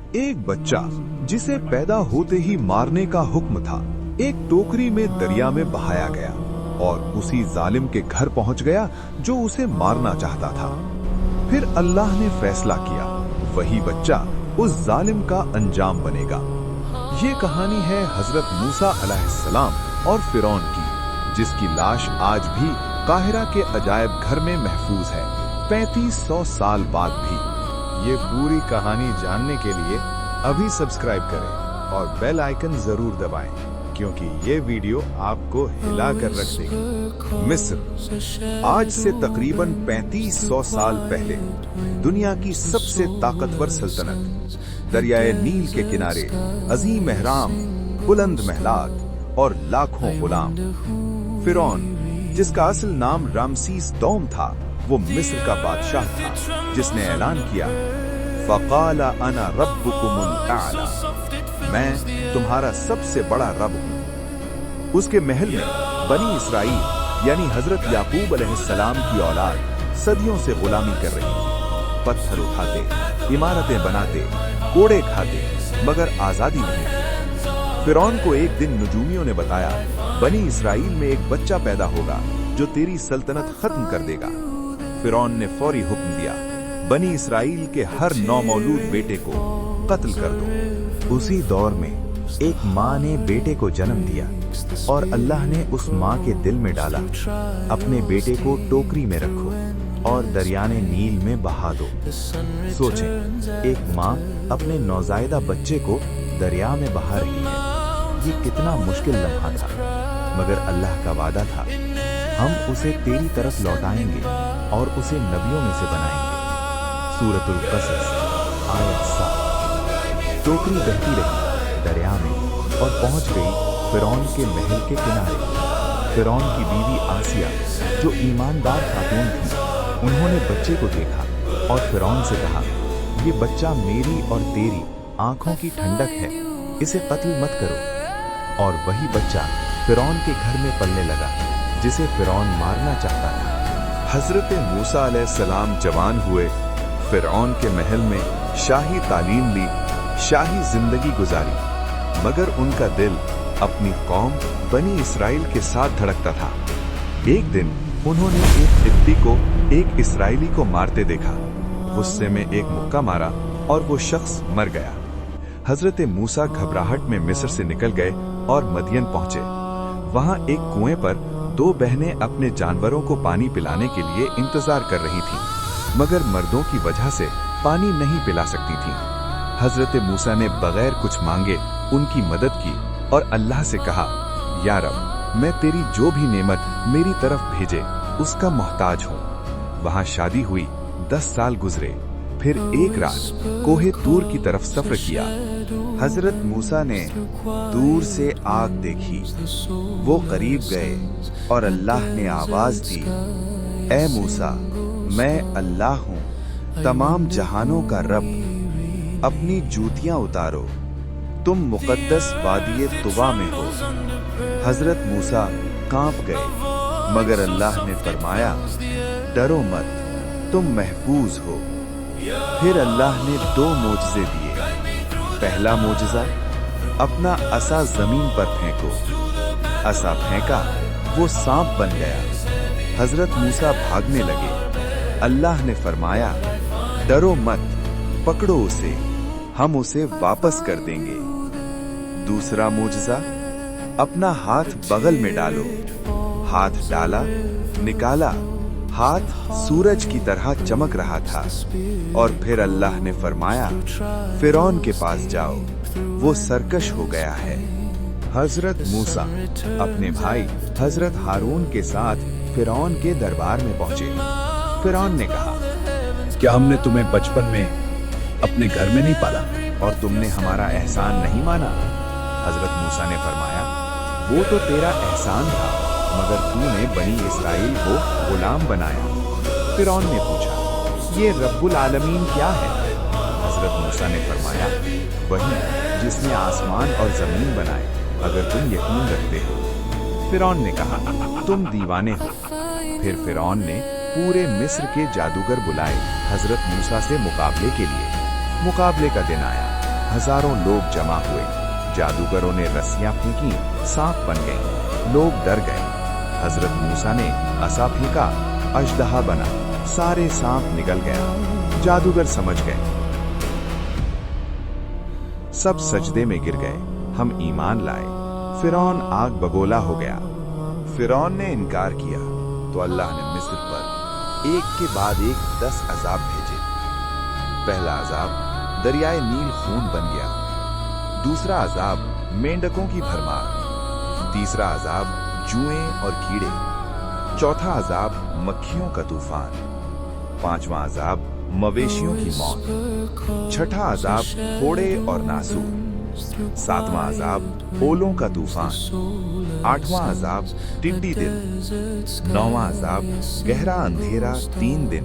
एक बच्चा जिसे पैदा होते ही मारने का हुक्म था, एक टोकरी में दरिया में बहाया गया और उसी जालिम के घर पहुंच गया जो उसे मारना चाहता था। फिर अल्लाह ने फैसला किया, वही बच्चा उस जालिम का अंजाम बनेगा। ये कहानी है हजरत मूसा अलैहिस्सलाम और फिरौन की, जिसकी लाश आज भी काहिरा के अजायब घर में महफूज है, 3500 साल बाद भी। ये पूरी कहानी जानने के लिए अभी सब्सक्राइब करें और बेल आइकन जरूर दबाएं, क्योंकि ये वीडियो आपको हिला कर रख देगी। मिस्र आज से तकरीबन 3500 साल पहले दुनिया की सबसे ताकतवर सल्तनत, दरियाए नील के किनारे अजीम मेहराम, बुलंद महलात और लाखों गुलाम। फिरौन, जिसका असल नाम रामसीस दौम था, वो मिस्र का बादशाह था, जिसने ऐलान किया, फ़क़ाल अना रब्बुकुमुल आला, मैं तुम्हारा सबसे बड़ा रब हूँ। उसके महल में बनी इसराइल यानी हजरत याकूब अलैहिस्सलाम की औलाद सदियों से गुलामी कर रही थी। पत्थर उठाते, इमारतें बनाते, कोड़े खाते, मगर आजादी नहीं थी। फिरौन को एक दिन नजूमियों ने बताया, बनी इसराइल में एक बच्चा पैदा होगा जो तेरी सल्तनत खत्म कर देगा। फिरौन ने फौरी हुक्म दिया, बनी इसराइल के हर नौमौलूद बेटे को कत्ल कर दो। उसी दौर में एक माँ ने बेटे को जन्म दिया और अल्लाह ने उस माँ के दिल में डाला, अपने बेटे को टोकरी में रखो और दरियाने नील में बहा दो। सोचें, एक माँ अपने नौजायदा बच्चे को दरिया में बहा रही है। ये कितना मुश्किल लम्हा था, मगर अल्लाह का वादा था, हम उसे तेरी तरफ लौटाएंगे और उसे नबियों में से बनाएंगे। सूरतुल क़सस आयत 7। टोकरी बहती रही दरिया में और पहुंच गई फिरौन के महल के किनारे। फिरौन की बीवी आसिया, जो ईमानदार खातून थी, उन्होंने बच्चे को देखा और फिरौन से कहा, ये बच्चा मेरी और तेरी आंखों की ठंडक है, इसे कत्ल मत करो। और वही बच्चा फिरौन के घर में पलने लगा, जिसे फिरौन मारना चाहता था। हजरत मूसा अलैहिस्सलाम जवान हुए, फिरौन के महल में शाही तालीम ली, शाही जिंदगी गुजारी, मगर उनका दिल अपनी कौम बनी इसराइल के साथ धड़कता था। एक दिन उन्होंने एक तिब्बी को एक इसराइली को मारते देखा। गुस्से में एक मुक्का मारा और वो शख्स मर गया। हजरत मूसा घबराहट में मिस्र से निकल गए और मदियन पहुंचे। वहां एक कुएं पर दो बहनें अपने जानवरों को पानी पिलाने के लिए इंतजार कर रही थीं, मगर मर्दों की वजह से पानी नहीं पिला सकती थीं। हजरत मूसा ने बगैर कुछ मांगे उनकी मदद की और अल्लाह से कहा, या रब, मैं तेरी जो भी नेमत मेरी तरफ भेजे उसका मोहताज हूँ। वहाँ शादी हुई, 10 साल गुजरे। फिर एक रात कोहे तूर की तरफ सफर किया। हजरत मूसा ने दूर से आग देखी, वो करीब गए और अल्लाह ने आवाज दी, ए मूसा, मैं अल्लाह हूँ, तमाम जहानों का रब, अपनी जूतियां उतारो, तुम मुकद्दस वादिये तुवा में हो। हजरत मूसा कांप गए, मगर अल्लाह ने फरमाया, डरो मत, तुम महफूज हो। फिर अल्लाह ने 2 मोजज़े दिए। पहला मोजज़ा, अपना असा जमीन पर फेंको। असा फेंका, वो सांप बन गया। हजरत मूसा भागने लगे। अल्लाह ने फरमाया, डरो मत, पकड़ो उसे, हम उसे वापस कर देंगे। दूसरा मोजज़ा, अपना हाथ बगल में डालो। हाथ डाला, निकाला, हाथ सूरज की तरह चमक रहा था। और फिर अल्लाह ने फरमाया, फिरौन के पास जाओ, वो सरकश हो गया है। हजरत मूसा अपने भाई हजरत हारून के साथ फिरौन के दरबार में पहुंचे। फिरौन ने कहा, क्या हमने तुम्हें बचपन में अपने घर में नहीं पाला और तुमने हमारा एहसान नहीं माना? हजरत मूसा ने फरमाया, वो तो तेरा एहसान था, मगर तूने बनी इसराइल को गुलाम बनाया। फिरौन ने पूछा, ये रब्बुल आलमीन क्या है? हजरत मूसा ने फरमाया, वही जिसने आसमान और जमीन बनाए, अगर तुम यकीन रखते हो। फिरौन ने कहा, तुम दीवाने हो। फिर फिरौन ने पूरे मिस्र के जादूगर बुलाए हजरत मूसा से मुकाबले के लिए। मुकाबले का दिन आया। हजारों लोग जमा हुए। जादूगरों ने रस्सियां फेंकी, सांप बन गए। लोग डर गए। हजरत मूसा ने असा फेंका, अजदहा बना, सारे सांप निकल गया। जादूगर समझ गए। सब सजदे में गिर गए, हम ईमान लाए। फिरौन आग बगोला हो गया। फिरौन ने इनकार किया तो अल्लाह ने मिस्र पर एक के बाद एक 10 अजाब भेजे। पहला अजाब दरियाए नील खून बन गया। दूसरा अजाब मेंढकों की भरमार। तीसरा अजाब जुएं और कीड़े। चौथा अजाब मक्खियों का तूफान। पांचवा अजाब मवेशियों की मौत। छठा अजाब फोड़े और नासूर। सातवां अजाब ओलों का तूफान। आठवां अजाब टिड्डी दिल। नौवां अजाब गहरा अंधेरा 3 दिन।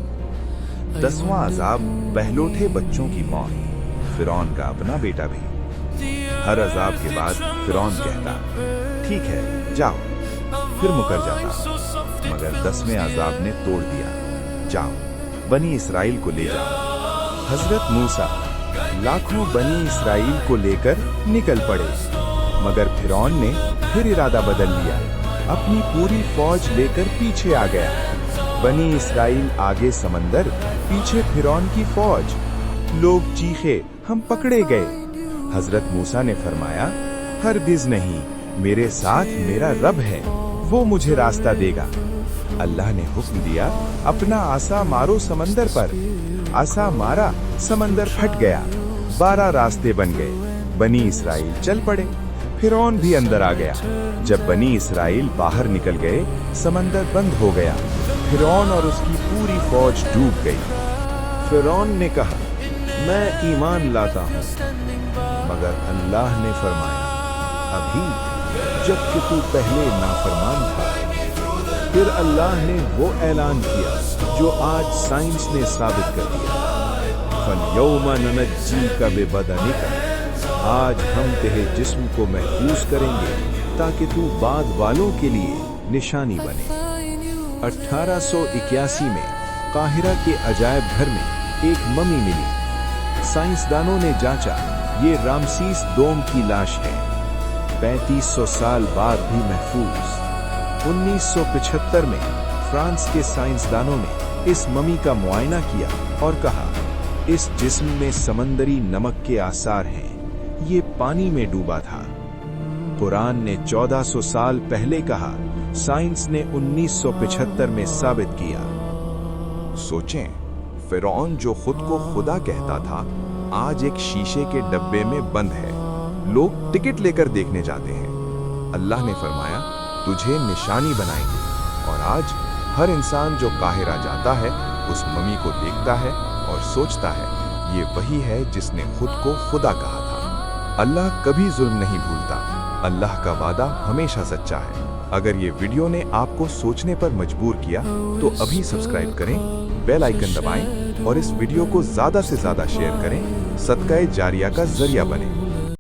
10वां अजाब बहलोठे बच्चों की मौत। फिरौन का अपना बेटा भी। हर अजाब के बाद फिरौन कहता, ठीक है जाओ, फिर मुकर जाता। मगर 10वें अजाब ने तोड़ दिया, जाओ बनी इसराइल को ले जाओ। हजरत मूसा लाखों बनी इसराइल को लेकर निकल पड़े, मगर फिरौन ने फिर इरादा बदल लिया। अपनी पूरी फौज लेकर पीछे आ गया। बनी इसराइल आगे समंदर, पीछे फिरौन की फौज। लोग चीखे, हम पकड़े गए। हजरत मूसा ने फरमाया, हरगिज़ नहीं, मेरे साथ मेरा रब है, वो मुझे रास्ता देगा। अल्लाह ने हुक्म दिया, अपना आसा मारो समंदर पर। आसा मारा, समंदर फट गया। 12 रास्ते बन गए। बनी इसराइल चल पड़े। फिरौन भी अंदर आ गया। जब बनी इसराइल बाहर निकल गए, समंदर बंद हो गया। फिरौन और उसकी पूरी फौज डूब गई। फिरौन ने कहा, मैं ईमान लाता हूँ, मगर अल्लाह ने फरमाया, अभी जबकि तू पहले नाफरमान था। फिर अल्लाह ने वो ऐलान किया जो आज साइंस ने साबित कर दिया, फल्यौमा ननज्जीका बिबदनिका, आज हम तेरे जिस्म को महफूज करेंगे ताकि तू बाद वालों के लिए निशानी बने। 1881 में काहिरा के अजायब घर में एक ममी मिली। साइंसदानों ने जांचा, ये रामसीस दोम की लाश है, 3500 साल बाद भी महफूज। 1975 में फ्रांस के साइंसदानों ने इस ममी का मुआयना किया और कहा, इस जिस्म में समंदरी नमक के आसार हैं, ये पानी में डूबा था। कुरान ने 1400 साल पहले कहा, साइंस ने 1975 में साबित किया। सोचें, फिरौन जो खुद को खुदा कहता था, आज एक शीशे के डब्बे में बंद है। लोग टिकट लेकर देखने जाते हैं। अल्लाह ने फरमाया, तुझे निशानी बनाएंगे। और आज हर इंसान जो काहिरा जाता है, उस ममी को देखता है और सोचता है, ये वही है जिसने खुद को खुदा कहा था। अल्लाह कभी जुल्म नहीं भूलता। अल्लाह का वादा हमेशा सच्चा है। अगर ये वीडियो ने आपको सोचने पर मजबूर किया तो अभी सब्सक्राइब करें, बेल आइकन दबाएं और इस वीडियो को ज्यादा से ज्यादा शेयर करें, सदका जारिया का जरिया बने।